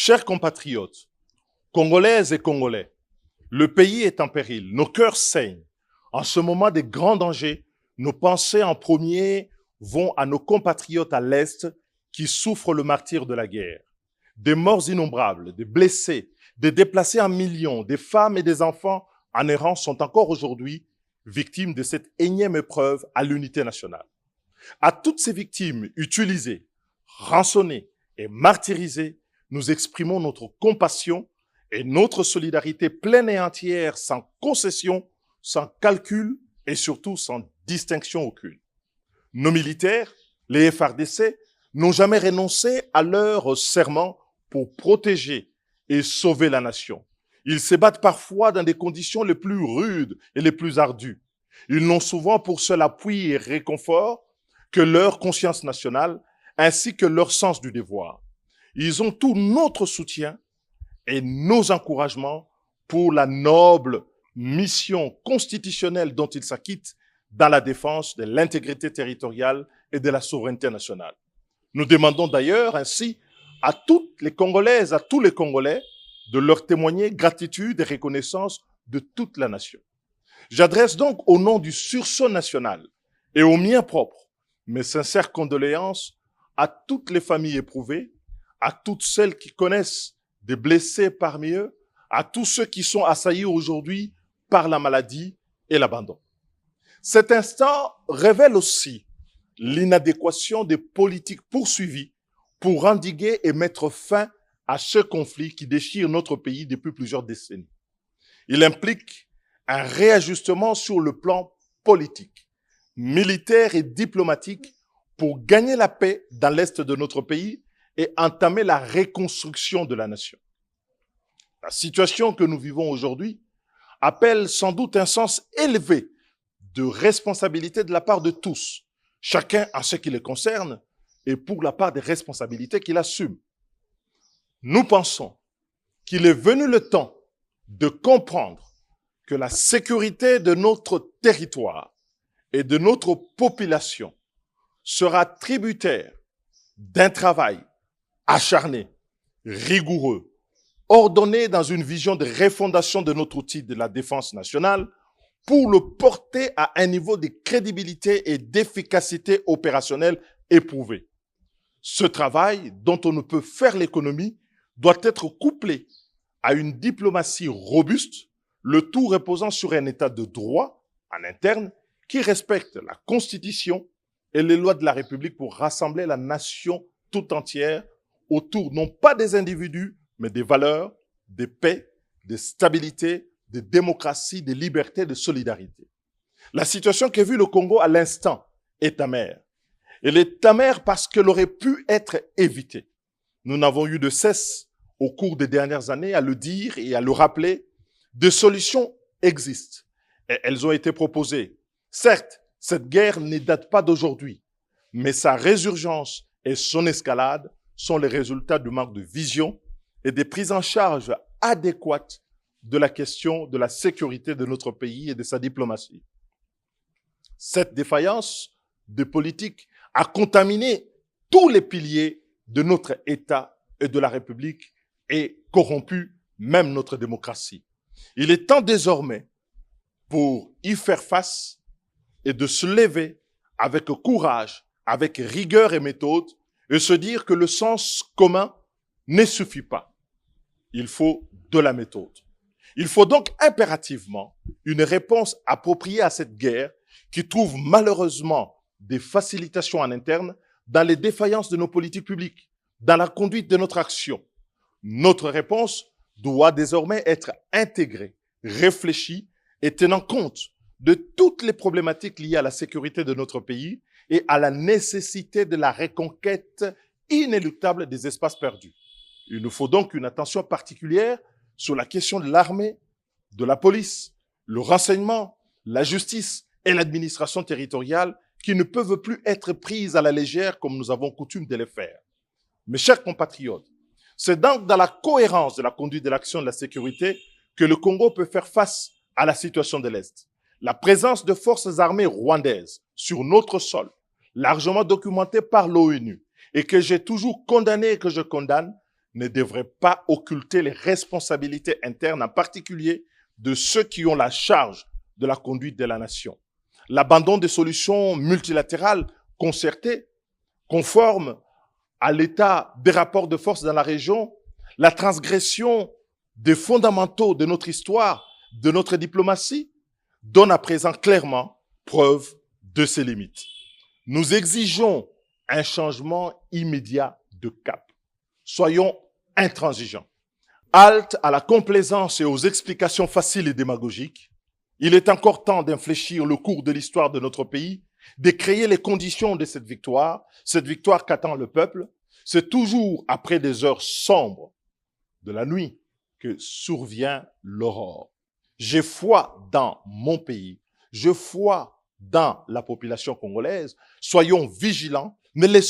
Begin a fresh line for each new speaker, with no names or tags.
Chers compatriotes, Congolaises et Congolais, le pays est en péril, nos cœurs saignent. En ce moment de grands dangers, nos pensées en premier vont à nos compatriotes à l'Est qui souffrent le martyre de la guerre. Des morts innombrables, des blessés, des déplacés en millions, des femmes et des enfants en errance sont encore aujourd'hui victimes de cette énième épreuve à l'unité nationale. À toutes ces victimes utilisées, rançonnées et martyrisées, nous exprimons notre compassion et notre solidarité pleine et entière, sans concession, sans calcul et surtout sans distinction aucune. Nos militaires, les FARDC, n'ont jamais renoncé à leur serment pour protéger et sauver la nation. Ils se battent parfois dans des conditions les plus rudes et les plus ardues. Ils n'ont souvent pour seul appui et réconfort que leur conscience nationale ainsi que leur sens du devoir. Ils ont tout notre soutien et nos encouragements pour la noble mission constitutionnelle dont ils s'acquittent dans la défense de l'intégrité territoriale et de la souveraineté nationale. Nous demandons d'ailleurs ainsi à toutes les Congolaises, à tous les Congolais, de leur témoigner gratitude et reconnaissance de toute la nation. J'adresse donc au nom du sursaut national et au mien propre mes sincères condoléances à toutes les familles éprouvées, à toutes celles qui connaissent des blessés parmi eux, à tous ceux qui sont assaillis aujourd'hui par la maladie et l'abandon. Cet instant révèle aussi l'inadéquation des politiques poursuivies pour endiguer et mettre fin à ce conflit qui déchire notre pays depuis plusieurs décennies. Il implique un réajustement sur le plan politique, militaire et diplomatique pour gagner la paix dans l'est de notre pays et entamer la reconstruction de la nation. La situation que nous vivons aujourd'hui appelle sans doute un sens élevé de responsabilité de la part de tous, chacun en ce qui le concerne et pour la part des responsabilités qu'il assume. Nous pensons qu'il est venu le temps de comprendre que la sécurité de notre territoire et de notre population sera tributaire d'un travail acharné, rigoureux, ordonné dans une vision de refondation de notre outil de la défense nationale pour le porter à un niveau de crédibilité et d'efficacité opérationnelle éprouvé. Ce travail, dont on ne peut faire l'économie, doit être couplé à une diplomatie robuste, le tout reposant sur un état de droit en interne qui respecte la Constitution et les lois de la République pour rassembler la nation tout entière autour non pas des individus, mais des valeurs, de paix, de stabilité, de démocratie, de liberté, de solidarité. La situation qu'a vue le Congo à l'instant est amère. Elle est amère parce qu'elle aurait pu être évitée. Nous n'avons eu de cesse, au cours des dernières années, à le dire et à le rappeler, des solutions existent. Et elles ont été proposées. Certes, cette guerre ne date pas d'aujourd'hui, mais sa résurgence et son escalade sont les résultats du manque de vision et des prises en charge adéquates de la question de la sécurité de notre pays et de sa diplomatie. Cette défaillance de politique a contaminé tous les piliers de notre État et de la République et corrompu même notre démocratie. Il est temps désormais pour y faire face et de se lever avec courage, avec rigueur et méthode et se dire que le sens commun ne suffit pas. Il faut de la méthode. Il faut donc impérativement une réponse appropriée à cette guerre qui trouve malheureusement des facilitations en interne dans les défaillances de nos politiques publiques, dans la conduite de notre action. Notre réponse doit désormais être intégrée, réfléchie et tenant compte de toutes les problématiques liées à la sécurité de notre pays et à la nécessité de la reconquête inéluctable des espaces perdus. Il nous faut donc une attention particulière sur la question de l'armée, de la police, le renseignement, la justice et l'administration territoriale qui ne peuvent plus être prises à la légère comme nous avons coutume de les faire. Mes chers compatriotes, c'est donc dans la cohérence de la conduite de l'action de la sécurité que le Congo peut faire face à la situation de l'Est. La présence de forces armées rwandaises sur notre sol, largement documentée par l'ONU et que j'ai toujours condamné et que je condamne, ne devrait pas occulter les responsabilités internes, en particulier de ceux qui ont la charge de la conduite de la nation. L'abandon des solutions multilatérales concertées, conformes à l'état des rapports de force dans la région, la transgression des fondamentaux de notre histoire, de notre diplomatie, donne à présent clairement preuve de ses limites. Nous exigeons un changement immédiat de cap. Soyons intransigeants. Halte à la complaisance et aux explications faciles et démagogiques. Il est encore temps d'infléchir le cours de l'histoire de notre pays, de créer les conditions de cette victoire qu'attend le peuple. C'est toujours après des heures sombres de la nuit que survient l'aurore. J'ai foi dans mon pays, j'ai foi dans la population congolaise. Soyons vigilants, ne laissons